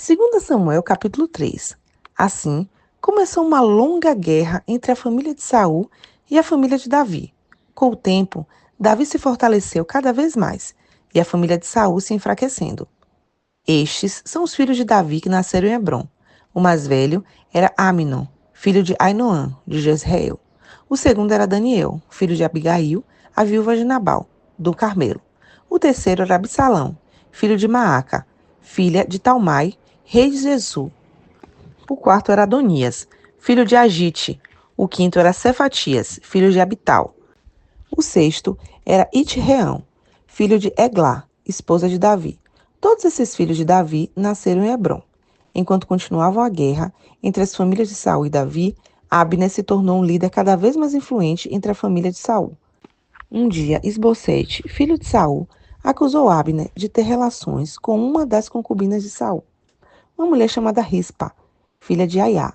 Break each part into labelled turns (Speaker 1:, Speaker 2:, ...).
Speaker 1: 2 Samuel, capítulo 3. Assim, começou uma longa guerra entre a família de Saul e a família de Davi. Com o tempo, Davi se fortaleceu cada vez mais, e a família de Saul se enfraquecendo. Estes são os filhos de Davi que nasceram em Hebrom. O mais velho era Aminon, filho de Ainoã, de Jezreel. O segundo era Daniel, filho de Abigail, a viúva de Nabal, do Carmelo. O terceiro era Absalão, filho de Maaca, filha de Talmai, rei de Gesur. O quarto era Adonias, filho de Agite. O quinto era Cefatias, filho de Abital. O sexto era Itreão, filho de Eglá, esposa de Davi. Todos esses filhos de Davi nasceram em Hebrom. Enquanto continuava a guerra entre as famílias de Saul e Davi, Abner se tornou um líder cada vez mais influente entre a família de Saul. Um dia, Isbosete, filho de Saul, acusou Abner de ter relações com uma das concubinas de Saul, uma mulher chamada Rispa, filha de Aiá.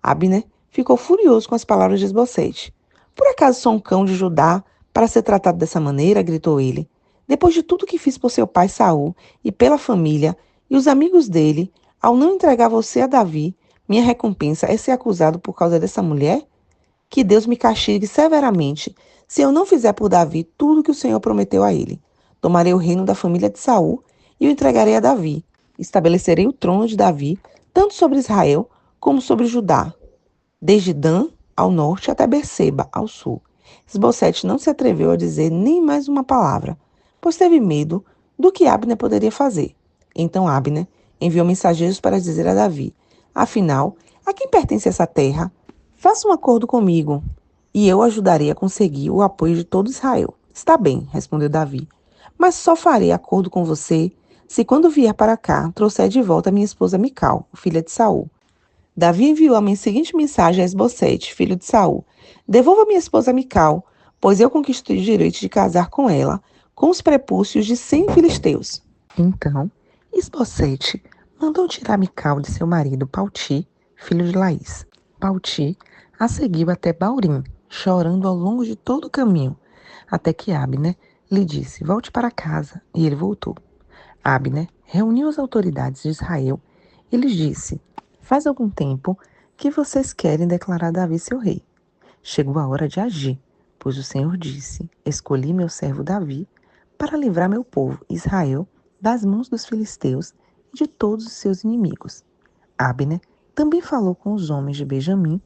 Speaker 1: Abner ficou furioso com as palavras de Isbosete. Por acaso sou um cão de Judá para ser tratado dessa maneira? Gritou ele. Depois de tudo que fiz por seu pai Saul e pela família e os amigos dele, ao não entregar você a Davi, minha recompensa é ser acusado por causa dessa mulher? Que Deus me castigue severamente se eu não fizer por Davi tudo que o Senhor prometeu a ele. Tomarei o reino da família de Saul e o entregarei a Davi. Estabelecerei o trono de Davi tanto sobre Israel como sobre Judá, desde Dan ao norte até Berseba ao sul. Esbocete não se atreveu a dizer nem mais uma palavra, pois teve medo do que Abner poderia fazer. Então Abner enviou mensageiros para dizer a Davi: Afinal, a quem pertence essa terra? Faça um acordo comigo, e eu ajudarei a conseguir o apoio de todo Israel. Está bem, respondeu Davi, mas só farei acordo com você se quando vier para cá trouxer de volta minha esposa Mical, filha de Saul. Davi enviou a seguinte mensagem a Esbocete, filho de Saul: Devolva minha esposa Mical, pois eu conquistei o direito de casar com ela, com os prepúcios de 100 filisteus. Então, Esbocete mandou tirar Mical de seu marido Palti, filho de Laís. Palti a seguiu até Baurim, chorando ao longo de todo o caminho, até que Abner lhe disse: Volte para casa. E ele voltou. Abner reuniu as autoridades de Israel e lhes disse: Faz algum tempo que vocês querem declarar Davi seu rei. Chegou a hora de agir, pois o Senhor disse: Escolhi meu servo Davi para livrar meu povo, Israel, das mãos dos filisteus e de todos os seus inimigos. Abner também falou com os homens de Benjamim.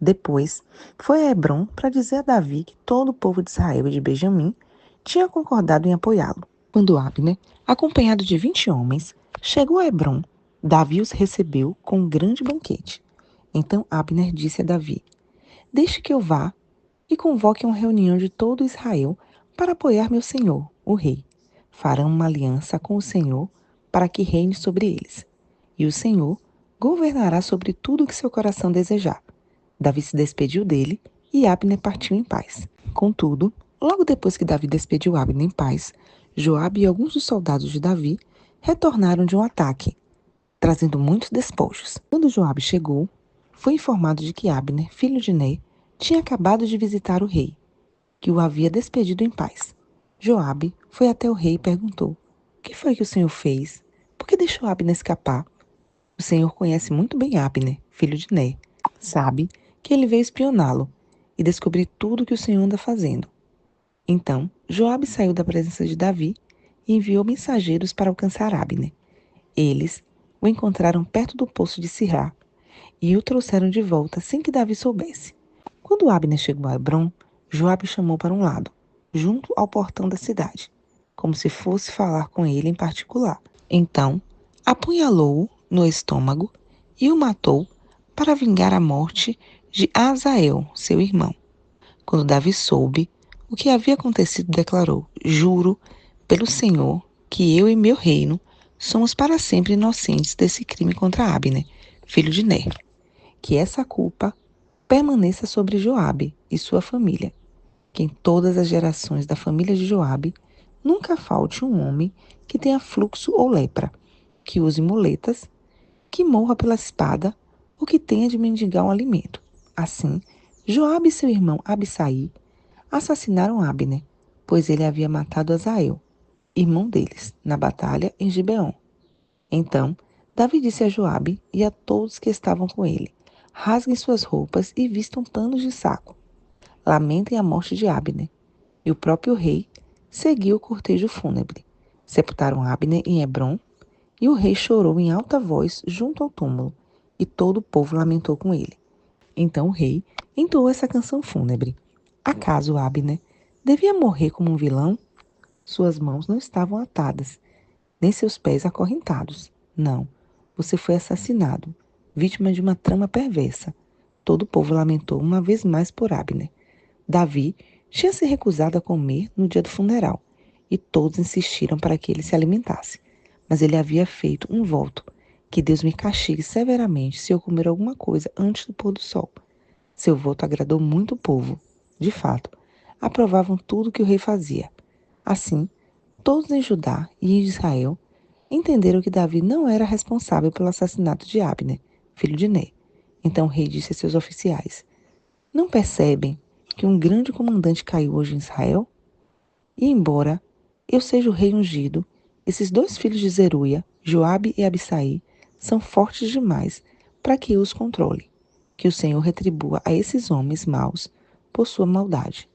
Speaker 1: Depois, foi a Hebrom para dizer a Davi que todo o povo de Israel e de Benjamim tinha concordado em apoiá-lo. Quando Abner, acompanhado de 20 homens, chegou a Hebrom, Davi os recebeu com um grande banquete. Então Abner disse a Davi: Deixe que eu vá e convoque uma reunião de todo Israel para apoiar meu senhor, o rei. Farão uma aliança com o Senhor para que reine sobre eles. E o Senhor governará sobre tudo o que seu coração desejar. Davi se despediu dele e Abner partiu em paz. Contudo, logo depois que Davi despediu Abner em paz, Joabe e alguns dos soldados de Davi retornaram de um ataque, trazendo muitos despojos. Quando Joabe chegou, foi informado de que Abner, filho de Ner, tinha acabado de visitar o rei, que o havia despedido em paz. Joabe foi até o rei e perguntou: O que foi que o senhor fez? Por que deixou Abner escapar? O senhor conhece muito bem Abner, filho de Ner. Sabe que ele veio espioná-lo e descobrir tudo o que o senhor anda fazendo. Então, Joabe saiu da presença de Davi e enviou mensageiros para alcançar Abner. Eles o encontraram perto do poço de Sirá e o trouxeram de volta sem que Davi soubesse. Quando Abner chegou a Hebrom, Joabe o chamou para um lado, junto ao portão da cidade, como se fosse falar com ele em particular. Então, apunhalou-o no estômago e o matou para vingar a morte de Azael, seu irmão. Quando Davi soube o que havia acontecido, declarou: Juro pelo Senhor que eu e meu reino somos para sempre inocentes desse crime contra Abner, filho de Ner. Que essa culpa permaneça sobre Joabe e sua família. Que em todas as gerações da família de Joabe nunca falte um homem que tenha fluxo ou lepra, que use muletas, que morra pela espada ou que tenha de mendigar um alimento. Assim, Joabe e seu irmão Abissai assassinaram Abner, pois ele havia matado Azael, irmão deles, na batalha em Gibeon. Então, Davi disse a Joabe e a todos que estavam com ele: rasguem suas roupas e vistam panos de saco. Lamentem a morte de Abner. E o próprio rei seguiu o cortejo fúnebre. Sepultaram Abner em Hebrom, e o rei chorou em alta voz junto ao túmulo, e todo o povo lamentou com ele. Então o rei entoou essa canção fúnebre. Acaso Abner devia morrer como um vilão? Suas mãos não estavam atadas, nem seus pés acorrentados. Não, você foi assassinado, vítima de uma trama perversa. Todo o povo lamentou uma vez mais por Abner. Davi tinha se recusado a comer no dia do funeral, e todos insistiram para que ele se alimentasse. Mas ele havia feito um voto: que Deus me castigue severamente se eu comer alguma coisa antes do pôr do sol. Seu voto agradou muito o povo. De fato, aprovavam tudo que o rei fazia. Assim, todos em Judá e em Israel entenderam que Davi não era responsável pelo assassinato de Abner, filho de Ner. Então o rei disse a seus oficiais: não percebem que um grande comandante caiu hoje em Israel? E embora eu seja o rei ungido, esses dois filhos de Zeruia, Joabe e Abissai, são fortes demais para que eu os controle. Que o Senhor retribua a esses homens maus por sua maldade.